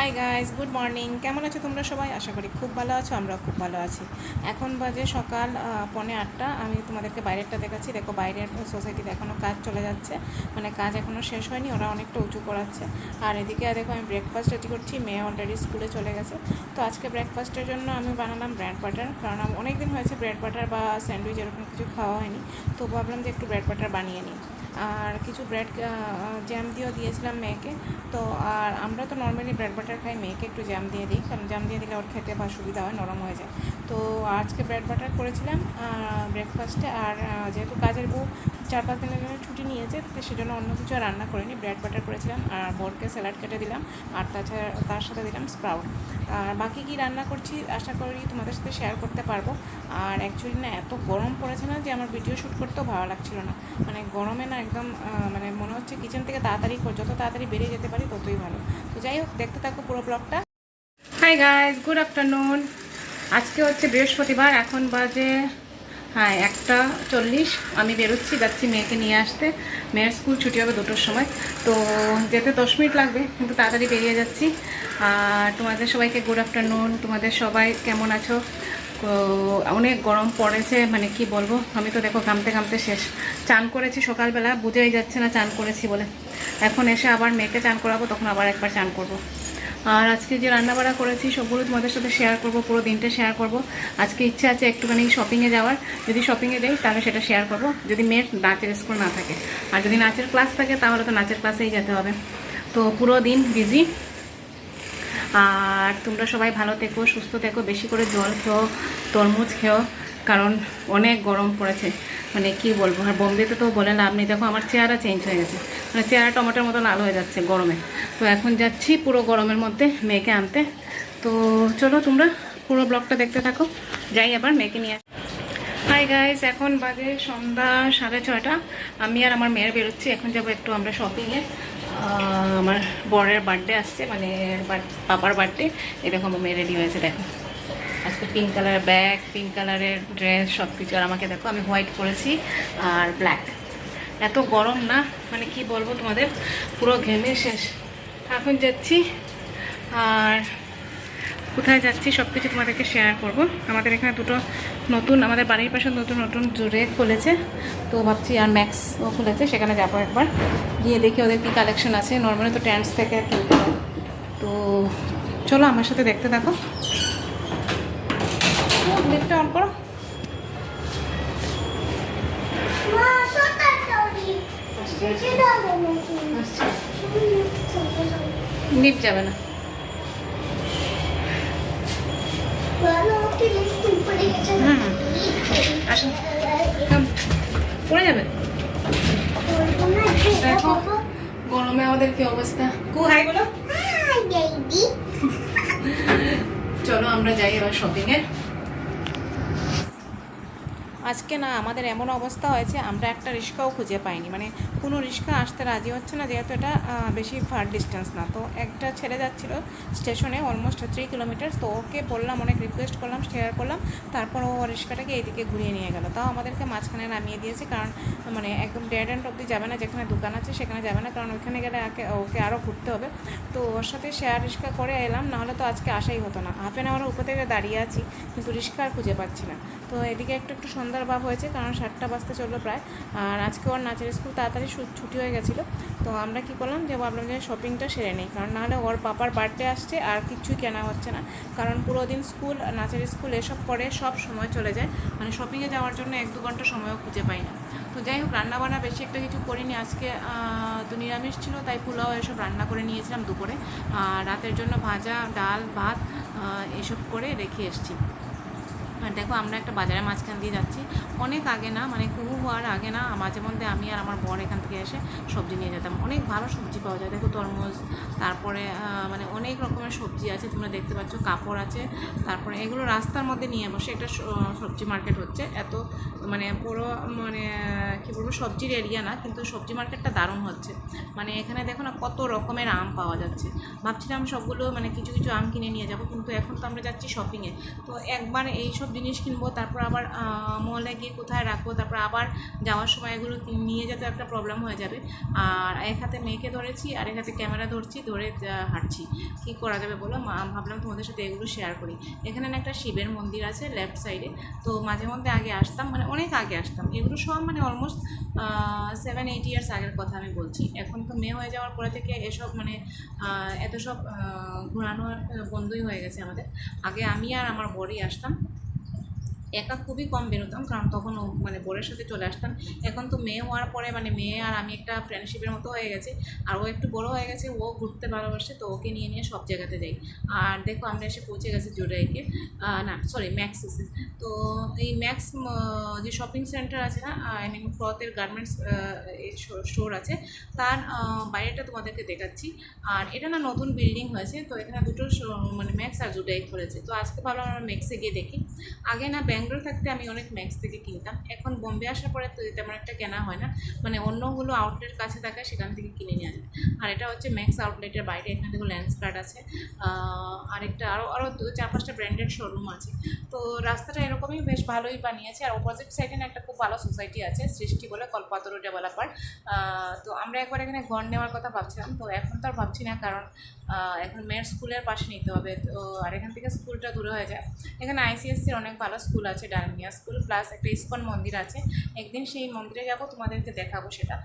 Hi guys, good morning. কেমন আছো তোমরা সবাই? আশা করি খুব ভালো আছো, আমরা খুব ভালো আছি। এখন বাজে সকাল 7:45। আমি তোমাদেরকে বাইরেরটা দেখাচ্ছি। দেখো, বাইরের সোসাইটিতে এখনও কাজ চলে যাচ্ছে, মানে কাজ এখনও শেষ হয়নি, ওরা অনেকটা উঁচু করাচ্ছে। আর এদিকে দেখো, আমি ব্রেকফাস্ট রেডি করছি। মেয়ে অলরেডি স্কুলে চলে গেছে। তো আজকে ব্রেকফাস্টের জন্য আমি বানালাম ব্রেড বাটার, কারণ অনেক দিন হয়েছে ব্রেড বাটার বা স্যান্ডউইচ এরকম কিছু খাওয়া হয়নি। তো ভাবলাম যে একটু ব্রেড বাটার বানিয়ে নিই। আর কিছু ব্রেড জ্যাম দিয়েও দিয়েছিলাম মেয়েকে। তো আর আমরা তো নর্মালি ব্রেড বাটার খাই, মেয়েকে একটু জ্যাম দিয়ে দিই, কারণ জ্যাম দিয়ে দিলে ওর খেতে বা সুবিধা হয়, নরম হয়ে যায়। তো আজকে ব্রেড বাটার করেছিলাম ব্রেকফাস্টে। আর যেহেতু কাজের বউ 4-5 দিনের জন্য ছুটি নিয়েছে, তো সেজন্য অন্য কিছু আর রান্না করিনি, ব্রেড বাটার করেছিলাম। আর বোরকে স্যালাড কেটে দিলাম, আর তাছাড়া তার সাথে দিলাম স্প্রাউট। আর বাকি কী রান্না করছি আশা করি তোমাদের সাথে শেয়ার করতে পারবো। আর অ্যাকচুয়ালি না, এত গরম পড়েছে না যে আমার ভিডিও শ্যুট করতেও ভালো লাগছিল না। মানে গরমে না একদম মানে মনে হচ্ছে কিচেন থেকে তাড়াতাড়ি যত তাড়াতাড়ি বেরিয়ে যেতে পারি ততই ভালো। তো যাই হোক, দেখতে থাকো পুরো ব্লগটা। Hi guys, good afternoon. আজকে হচ্ছে বৃহস্পতিবার, এখন বাজে 1:40। আমি বেরোচ্ছি, যাচ্ছি মেয়েকে নিয়ে আসতে। মেয়ের স্কুল ছুটি হবে 2টোর সময়। তো যেতে 10 মিনিট লাগবে, কিন্তু তাড়াতাড়ি বেরিয়ে যাচ্ছি। আর তোমাদের সবাইকে গুড আফটারনুন। তোমাদের সবাই কেমন আছো? তো অনেক গরম পড়েছে, মানে কি বলবো, আমি তো দেখো ঘামতে ঘামতে শেষ। চান করেছি সকালবেলা, বোঝাই যাচ্ছে না চান করেছি বলে। এখন এসে আবার মেয়েকে চান করাবো, তখন আবার একবার চান করব। আর আজকে যে রান্নাবাড়া করেছি সবগুলো তোমাদের সাথে শেয়ার করব, পুরো দিনটা শেয়ার করব। আজকে ইচ্ছা আছে একটুখানি শপিংয়ে যাওয়ার। যদি শপিংয়ে যাই তাহলে সেটা শেয়ার করব, যদি মেয়ের নাচের স্কুল না থাকে। আর যদি নাচের ক্লাস থাকে তাহলে তো নাচের ক্লাসেই যেতে হবে। তো পুরো দিন বিজি। আর তোমরা সবাই ভালো থেকো, সুস্থ থেকো, বেশি করে জল খেও, তরমুজ খেও, কারণ অনেক গরম পড়েছে। মানে কি বলবো। আর বোম্বেতে তো বলে লাভ নেই, দেখো আমার চেহারা চেঞ্জ হয়ে গেছে, মানে চেহারা টমেটোর মতো লাল হয়ে যাচ্ছে গরমে। তো এখন যাচ্ছি পুরো গরমের মধ্যে মেয়েকে আনতে। তো চলো তোমরা পুরো ব্লগটা দেখতে থাকো। যাই আবার মেয়েকে নিয়ে। হাই গাইস, এখন বাজে সন্ধ্যা 6:30। আমি আর আমার মেয়ের বেরোচ্ছি, এখন যাবো একটু আমরা শপিংয়ে। আমার বরের বার্থডে আসছে, মানে পাপার বার্থডে। এরকম মেয়ে রেডি হয়েছে, দেখো আজকে পিঙ্ক কালারের ব্যাগ, পিঙ্ক কালারের ড্রেস, সব কিছু। আর আমাকে দেখো, আমি হোয়াইট পরেছি আর ব্ল্যাক। এত গরম না, মানে কি বলবো তোমাদের, পুরো ঘেমে শেষ। এখন যাচ্ছি, আর কোথায় যাচ্ছি সব কিছু তোমাদেরকে শেয়ার করব। আমাদের এখানে দুটো নতুন, আমাদের বাড়ির পাশে নতুন নতুন জুড়ে খুলেছে, তো ভাবছি। আর ম্যাক্সও খুলেছে, সেখানে যাবো একবার, গিয়ে দেখি ওদের কী কালেকশন আছে। নর্মালি তো ট্রেন্ডস থেকে কিনতে হয়। তো চলো আমার সাথে দেখতে থাকো। লিফটটা অন করো। লিফট যাবে না। আসুন, পড়ে যাবে। দেখো গরমে আমাদের কি অবস্থা। হাই বলো। চলো আমরা যাই এবার শপিংয়ে। আজকে না আমাদের এমন অবস্থা হয়েছে, আমরা একটা রিক্সাও খুঁজে পাইনি, মানে কোনো রিক্সা আসতে রাজি হচ্ছে না, যেহেতু এটা বেশি ফার ডিস্টেন্স না। তো একটা ছেলে যাচ্ছিল স্টেশনে, অলমোস্ট 3 কিলোমিটার। তো ওকে বললাম, অনেক রিকোয়েস্ট করলাম, শেয়ার করলাম, তারপর ও রিক্সাটাকে এইদিকে ঘুরিয়ে নিয়ে গেল। তাও আমাদেরকে মাঝখানে নামিয়ে দিয়েছে, কারণ মানে একদম ডেড এন্ড অবধি যাবে না, যেখানে দোকান আছে সেখানে যাবে না, কারণ ওইখানে গেলে ওকে আরও ঘুরতে হবে। তো ওর সাথে শেয়ার রিক্সা করে এলাম, নাহলে তো আজকে আসাই হতো না। হাফ অ্যান আওয়ারের উপর থেকে দাঁড়িয়ে আছি, কিন্তু রিক্সা আর খুঁজে পাচ্ছি না। তো এদিকে একটু সন্ধ্যার ভাব হয়েছে, কারণ 7টা বাজতে চললো প্রায়। আর আজকে ওর নাচের স্কুল তাড়াতাড়ি ছুটি হয়ে গেছিলো। তো আমরা কি করলাম, যে ভাবলাম যে শপিংটা সেরে নিই, কারণ নাহলে ওর পাপার বার্থডে আসছে আর কিছুই কেনা হচ্ছে না। কারণ পুরো দিন স্কুল, নাচের স্কুল এসব করে সব সময় চলে যায়, মানে শপিংয়ে যাওয়ার জন্য 1-2 ঘন্টা সময়ও খুঁজে পাই না। তো যাই হোক, রান্নাবান্না বেশি একটা কিছু করিনি আজকে। তো নিরামিষ ছিল, তাই পোলাও এসব রান্না করে নিয়েছিলাম দুপুরে। আর রাতের জন্য ভাজা, ডাল, ভাত এসব করে রেখে এসেছি। আর দেখো, আমরা একটা বাজারের মাঝখান দিয়ে যাচ্ছি। অনেক আগে না, মানে কুহু হওয়ার আগে না, মাঝে মধ্যে আমি আর আমার বর এখান থেকে এসে সবজি নিয়ে যেতাম। অনেক ভালো সবজি পাওয়া যায়, দেখো তরমুজ, তারপরে মানে অনেক রকমের সবজি আছে, তোমরা দেখতে পাচ্ছ, কাপড় আছে। তারপরে এগুলো রাস্তার মধ্যে নিয়ে বসে একটা সবজি মার্কেট হচ্ছে। এত মানে পুরো মানে কী বলবো, সবজির এরিয়া না, কিন্তু সবজি মার্কেটটা দারুণ হচ্ছে। মানে এখানে দেখো না, কত রকমের আম পাওয়া যাচ্ছে। ভাবছিলাম সবগুলো মানে কিছু কিছু আম কিনে নিয়ে যাব, কিন্তু এখন তো আমরা যাচ্ছি শপিংয়ে। তো একবার এইসব এসব জিনিস কিনবো, তারপর আবার মলে গিয়ে কোথায় রাখবো, তারপর আবার যাওয়ার সময় এগুলো নিয়ে যেতে একটা প্রবলেম হয়ে যাবে। আর এক হাতে মেয়েকে ধরেছি আর এক হাতে ক্যামেরা ধরছি, ধরে হাঁটছি, কী করা যাবে বলো। ভাবলাম তোমাদের সাথে এগুলো শেয়ার করি। এখানে না একটা শিবের মন্দির আছে লেফট সাইডে, তো মাঝে মধ্যে আগে আসতাম, মানে অনেক আগে আসতাম। এগুলো সব মানে অলমোস্ট 7-8 ইয়ার্স আগের কথা আমি বলছি। এখন তো মেয়ে হয়ে যাওয়ার পরে থেকে এসব মানে এত সব ঘোরানো বন্ধই হয়ে গেছে আমাদের। আগে আমি আর আমার বরই আসতাম, একা খুবই কম বেরোতাম, কারণ তখন মানে বোরের সাথে চলে আসতাম। এখন তো মেয়ে হওয়ার পরে মানে মেয়ে আর আমি একটা ফ্রেন্ডশিপের মতো হয়ে গেছে, আর ও একটু বড় হয়ে গেছে, ও ঘুরতে ভালোবাসে, তো ওকে নিয়ে নিয়ে সব জায়গাতে যাই। আর দেখো আমরা এসে পৌঁছে গেছি জুডাইকে, না সরি ম্যাক্সিসে। তো এই ম্যাক্স যে শপিং সেন্টার আছে না, আই মিন ক্লথের গার্মেন্টস স্টোর আছে, তার বাইরেটা তোমাদেরকে দেখাচ্ছি। আর এটা না নতুন বিল্ডিং হয়েছে, তো এখানে দুটো মানে ম্যাক্স আর জুডাই করেছে। তো আজকে ভালো আমরা ম্যাক্সে গিয়ে দেখি। আগে না ব্যাঙ্গালোর থাকতে আমি অনেক ম্যাক্স থেকে কিনতাম, এখন বোম্বে আসার পরে তো তেমন একটা কেনা হয় না, মানে অন্যগুলো আউটলেট কাছে থাকে সেখান থেকে কিনে নিয়ে আসে। আর এটা হচ্ছে ম্যাক্স আউটলেটের বাইরে, এখানে দেখো লেন্স কার্ড আছে, আরেকটা আরও 4-5টা ব্র্যান্ডেড শোরুম আছে। তো রাস্তাটা এরকমই বেশ ভালোই বানিয়েছে। আর অপোজিট সাইডে না একটা খুব ভালো সোসাইটি আছে সৃষ্টি বলে, কল্পাতরু ডেভেলপার। তো আমরা একবার এখানে ঘর নেওয়ার কথা ভাবছিলাম, তো এখন তো আর ভাবছি না, কারণ এখন মেয়ের স্কুলের পাশে নিতে হবে। তো আর এখান থেকে স্কুলটা দূরে হয়ে যায়। এখানে আইসিএসসির অনেক ভালো স্কুল আছে, ডালমিয়া স্কুল, প্লাস একটা ইস্কন মন্দির আছে। একদিন সেই মন্দিরে যাব, তোমাদেরকে দেখাবো সেটা।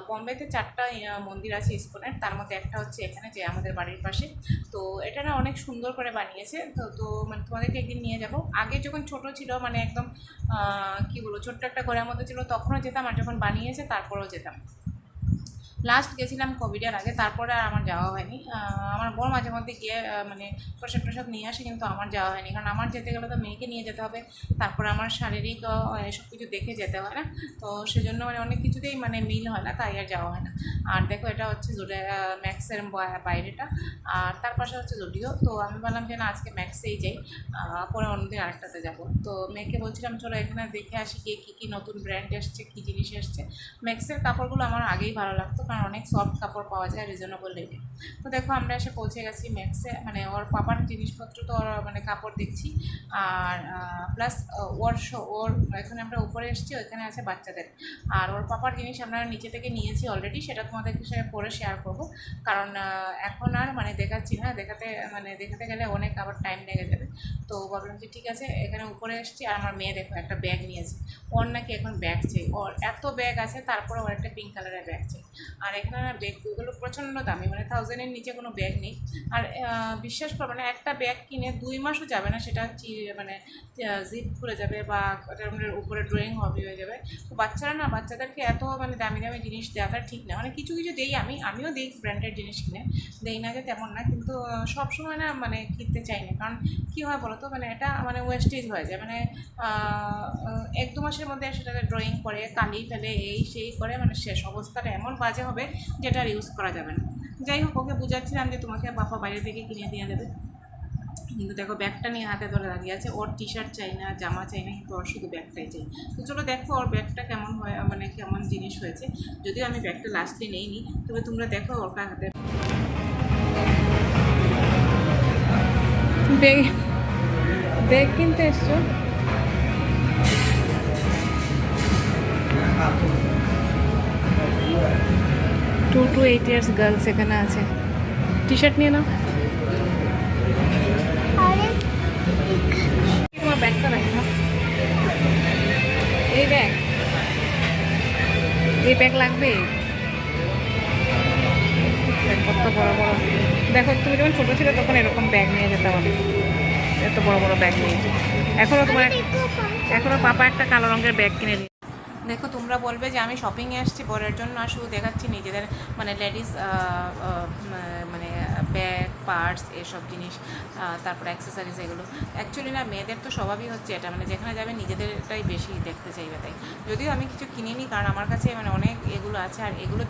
বম্বেতে 4টা মন্দির আছে ইস্কনের, তার মধ্যে একটা হচ্ছে এখানে যে আমাদের বাড়ির পাশে। তো এটা না অনেক সুন্দর করে বানিয়েছে। তো মানে তোমাদেরকে একদিন নিয়ে যাব। আগে যখন ছোট ছিল, মানে একদম কী বলবো, ছোট্ট একটা ঘরের মধ্যে ছিল, তখনও যেতাম, আর যখন বানিয়েছে তারপরেও যেতাম। লাস্ট গেছিলাম কোভিডের আগে, তারপরে আর আমার যাওয়া হয়নি। আমার বড় মাঝে মধ্যে গিয়ে মানে প্রসাদ নিয়ে আসে, কিন্তু আমার যাওয়া হয়নি, কারণ আমার যেতে গেলে তো মেয়েকে নিয়ে যেতে হবে, তারপরে আমার শারীরিক এসব কিছু দেখে যেতে হয় না, তো সেজন্য মানে অনেক কিছুতেই মানে মিল হয় না, তাই আর যাওয়া হয় না। আর দেখো এটা হচ্ছে ম্যাক্সের বাইরেটা, আর তার পাশে হচ্ছে জুডিও। তো আমি বললাম যে না, আজকে ম্যাক্সেই যাই, পরে অন্যদিন আরেকটাতে যাবো। তো মেয়েকে বলছিলাম চলো এখানে দেখে আসি গিয়ে কী কী নতুন ব্র্যান্ড এসছে, কী জিনিস এসছে। ম্যাক্সের কাপড়গুলো আমার আগেই ভালো লাগতো, কারণ অনেক সফট কাপড় পাওয়া যায় রিজনেবল রেটে। তো দেখো আমরা এসে পৌঁছে গেছি ম্যাক্সে, মানে ওর পাপার জিনিসপত্র তো ওর মানে কাপড় দেখছি, আর প্লাস ওর এখানে আমরা উপরে এসেছি, ওইখানে আছে বাচ্চাদের। আর ওর পাপার জিনিস আমরা নিচে থেকে নিয়েছি অলরেডি, সেটা তোমাদেরকে পরে শেয়ার করবো, কারণ এখন আর মানে দেখাচ্ছি না, দেখাতে গেলে অনেক আবার টাইম লেগে যাবে। তো ভাবলাম যে ঠিক আছে, এখানে উপরে এসেছি। আর আমার মেয়ে দেখো একটা ব্যাগ নিয়েছে, ওর নাকি এখন ব্যাগ চাই, ওর এত ব্যাগ আছে, তারপরে ওর একটা পিঙ্ক কালারের ব্যাগ চাই। আর এখানে ব্যাগগুলো প্রচণ্ড দামি, মানে 1000-এর নিচে কোনো ব্যাগ নেই। আর বিশ্বাস করবে না, একটা ব্যাগ কিনে 2 মাসও যাবে না, সেটা মানে জিপ খুলে যাবে বা ওটার উপরে ড্রয়িং হয়ে যাবে। তো বাচ্চাদেরকে এত মানে দামি দামি জিনিস দেওয়াটা ঠিক না। মানে কিছু কিছু দেই, আমিও দিই ব্র্যান্ডেড জিনিস কিনে, দেই না যে তেমন না, কিন্তু সবসময় না মানে কিনতে চাই না, কারণ কী হয় বলো তো, মানে এটা মানে ওয়েস্টেজ হয়ে যায়, মানে 1-2 মাসের মধ্যে সেটাকে ড্রয়িং করে কালি ফেলে, এই সেই করে, মানে শেষ অবস্থাটা এমন বাজে হবে যেটা আর ইউজ করা যাবে না। যাই হোক, ওকে বুঝাচ্ছিলাম যে তোমাকে বাবা বাইরে থেকে কিনে দিয়ে দেবে, কিন্তু দেখো ব্যাগটা নিয়ে হাতে ধরে দাঁড়িয়ে আছে। ওর টি শার্ট চাই না, জামা চাই না, কিন্তু ওর শুধু ব্যাগটাই চাই। তো চলো দেখো ওর ব্যাগটা কেমন হয়, মানে কেমন জিনিস হয়েছে। যদিও আমি ব্যাগটা লাস্টে নেইনি, তবে তোমরা দেখো ওর হাতে ব্যাগ কিনতে এসছো। 2 to 8 years গার্লস এখানে আছে। টি শার্ট নিয়ে নাও। তোমার ব্যাগটা রাখো, এই ব্যাগ লাগবে, কত বড় বড়। দেখো তুমি যখন ছোটো ছিলে তখন এরকম ব্যাগ নিয়ে যেতে হবে, এত বড় বড় ব্যাগ নিয়ে। এখনও পাপা একটা কালো রঙের ব্যাগ কিনে দিই। দেখো তোমরা বলবে যে আমি শপিংয়ে আসছি পরের জন্য, আর শুধু দেখাচ্ছি নিজেদের মানে লেডিস মানে ব্যাগ, পার্স, এসব জিনিস, তারপর অ্যাক্সেসরিজ, এগুলো অ্যাকচুয়ালি না মেয়েদের তো স্বভাবই হচ্ছে এটা, মানে যেখানে যাবে নিজেদেরটাই বেশি দেখতে চাইবে। তাই যদিও আমি কিছু কিনিনি, কারণ আমার কাছে মানে অনেক এগুলো আছে। আর এগুলো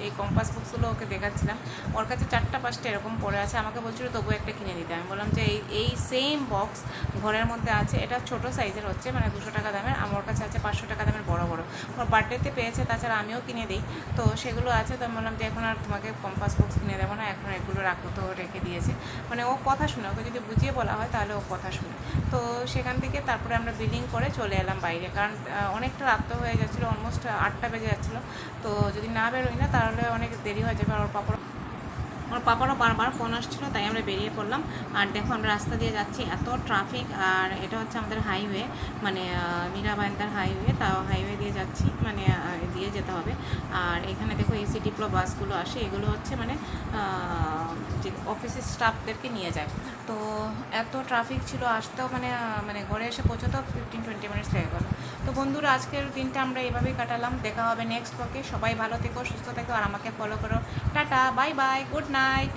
এই কম্পাস বক্সগুলো ওকে দেখাচ্ছিলাম, ওর কাছে 4টা-5টা এরকম পড়ে আছে, আমাকে বলছিল তবু একটা কিনে দিতে। আমি বললাম যে এই সেম বক্স ঘরের মধ্যে আছে, এটা ছোটো সাইজের হচ্ছে, মানে 200 টাকা দামের, আমার কাছে আছে 500 টাকা দামের বড় বড়, ওর বার্থডেতে পেয়েছে, তাছাড়া আমিও কিনে দিই, তো সেগুলো আছে। তো আমি বললাম যে এখন আর তোমাকে কম্পাস বক্স কিনে দেবো না, এখন এগুলো রাখো, তো রেখে দিয়েছে, মানে ও কথা শুনে, ওকে যদি বুঝিয়ে বলা হয় তাহলে ও কথা শুনে। তো সেখান থেকে তারপরে আমরা বিলিং করে চলে এলাম বাইরে, কারণ অনেকটা রাত হয়ে যাচ্ছিলো, অলমোস্ট 8টা বেজে যাচ্ছিলো। তো যদি না বেরোই না তাহলে অনেক দেরি হয়ে যাবে। আর ওর পাপারও বারবার ফোন আসছিলো, তাই আমরা বেরিয়ে পড়লাম। আর দেখো আমরা রাস্তা দিয়ে যাচ্ছি, এত ট্রাফিক। আর এটা হচ্ছে আমাদের হাইওয়ে, মানে মীরা হাইওয়ে, তাও হাইওয়ে দিয়ে যাচ্ছি, মানে দিয়ে যেতে হবে। আর এখানে দেখো এসি ডিপ্লো বাসগুলো আসে, এগুলো হচ্ছে মানে যে অফিসের স্টাফদেরকে নিয়ে যায়। তো এত ট্রাফিক ছিল, আসতেও মানে ঘরে এসে পৌঁছতেও 15-20 মিনিটস লেগে গেলো। তো বন্ধুরা, আজকের দিনটা আমরা এভাবেই কাটালাম। দেখা হবে নেক্সট ব্লগে। সবাই ভালো থেকো, সুস্থ থেকো, আর আমাকে ফলো করো। Tata, bye bye, good night.